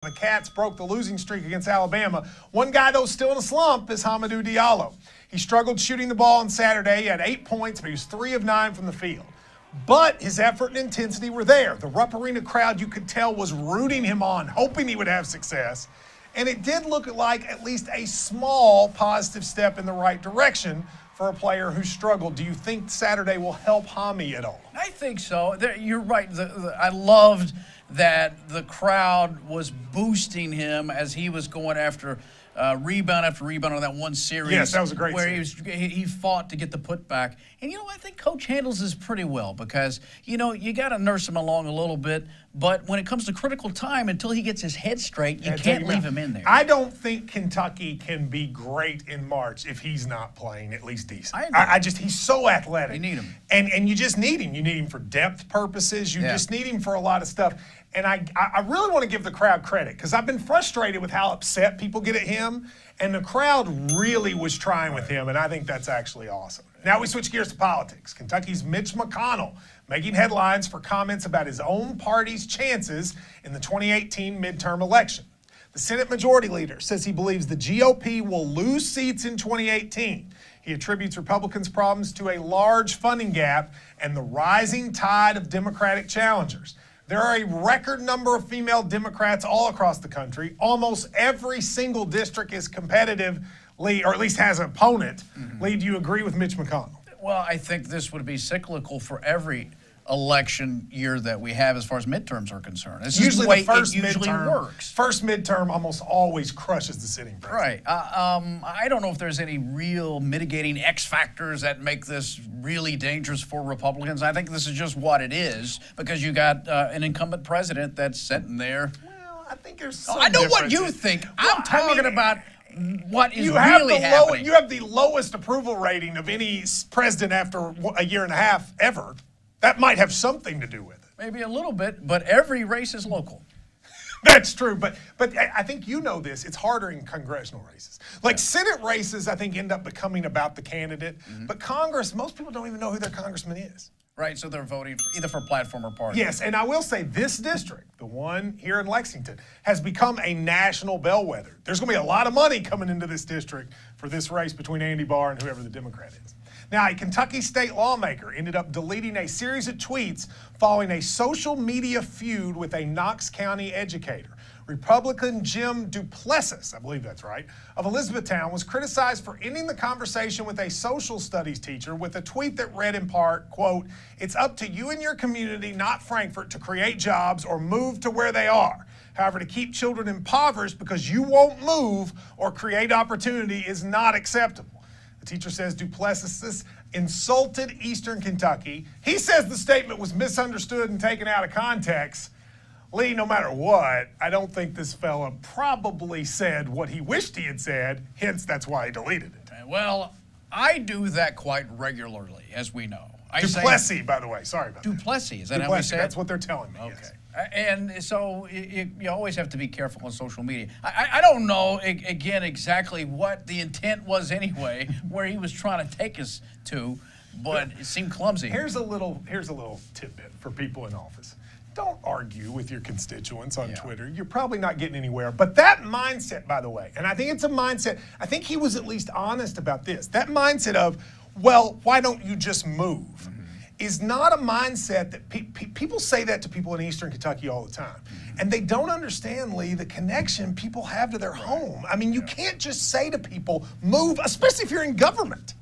The Cats broke the losing streak against Alabama. One guy, though, still in a slump is Hamidou Diallo. He struggled shooting the ball on Saturday. He had 8 points, but he was 3 of 9 from the field. But his effort and intensity were there. The Rupp Arena crowd, you could tell, was rooting him on, hoping he would have success. And it did look like at least a small positive step in the right direction for a player who struggled. Do you think Saturday will help Hami at all? I think so. You're right. I loved that the crowd was boosting him as he was going after rebound after rebound on that one series. Yes, that was a great series. Where he fought to get the putback. And, I think Coach handles this pretty well because, you got to nurse him along a little bit. But when it comes to critical time, until he gets his head straight, you can't leave him in there. I don't think Kentucky can be great in March if he's not playing at least decent. He's so athletic. You need him. And you just need him. You need him for depth purposes. You just need him for a lot of stuff. And I really want to give the crowd credit because I've been frustrated with how upset people get at him. And the crowd really was trying with him, and I think that's actually awesome. Now we switch gears to politics. Kentucky's Mitch McConnell making headlines for comments about his own party's chances in the 2018 midterm election. The Senate Majority Leader says he believes the GOP will lose seats in 2018. He attributes Republicans' problems to a large funding gap and the rising tide of Democratic challengers. There are a record number of female Democrats all across the country. Almost every single district is competitive, Lee, or at least has an opponent. Lee, do you agree with Mitch McConnell? Well, I think this would be cyclical for every election year that we have as far as midterms are concerned. It's usually the first midterm works. First midterm almost always crushes the sitting president. Right. I don't know if there's any real mitigating X factors that make this really dangerous for Republicans. I think this is just what it is because you got an incumbent president that's sitting there. Well, I think there's some I know what you think. I'm talking about what is really happening. You have the lowest approval rating of any president after a year and a half ever. That might have something to do with it. Maybe a little bit, but every race is local. That's true, but I think you know this. It's harder in congressional races. Like Senate races, I think, end up becoming about the candidate. But Congress, most people don't even know who their congressman is. Right, so they're voting either for platform or party. Yes, and I will say this district, the one here in Lexington, has become a national bellwether. There's going to be a lot of money coming into this district for this race between Andy Barr and whoever the Democrat is. Now, a Kentucky state lawmaker ended up deleting a series of tweets following a social media feud with a Knox County educator. Republican Jim Duplessis, I believe that's right, of Elizabethtown was criticized for ending the conversation with a social studies teacher with a tweet that read in part, quote, "It's up to you and your community, not Frankfurt, to create jobs or move to where they are. However, to keep children impoverished because you won't move or create opportunity is not acceptable." The teacher says Duplessis insulted Eastern Kentucky. He says the statement was misunderstood and taken out of context. Lee, no matter what, I don't think this fella probably said what he wished he had said, hence that's why he deleted it. Well, I do that quite regularly, as we know. Duplessis, by the way. Sorry about that. Duplessis, is that how we say it? That's what they're telling me, okay. Yes. And so you always have to be careful on social media. I don't know, again, exactly what the intent was anyway, where he was trying to take us to, but it seemed clumsy. Here's a little tidbit for people in office. Don't argue with your constituents on Twitter. You're probably not getting anywhere. But that mindset, by the way, and I think it's a mindset, I think he was at least honest about this. That mindset of, well, why don't you just move? Is not a mindset that people say that to people in Eastern Kentucky all the time. And they don't understand, Lee, the connection people have to their home. I mean, you can't just say to people, move, especially if you're in government,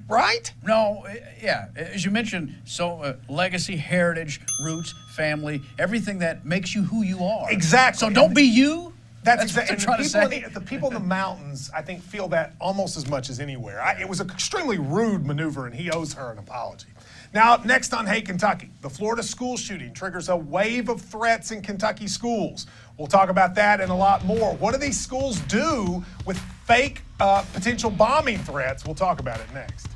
right? No, yeah, as you mentioned, so legacy, heritage, roots, family, everything that makes you who you are. Exactly. So don't be you. That's exactly what they're trying to say. The people in the mountains, I think, feel that almost as much as anywhere. It was an extremely rude maneuver, and he owes her an apology. Now, up next on Hey Kentucky, the Florida school shooting triggers a wave of threats in Kentucky schools. We'll talk about that and a lot more. What do these schools do with fake potential bombing threats? We'll talk about it next.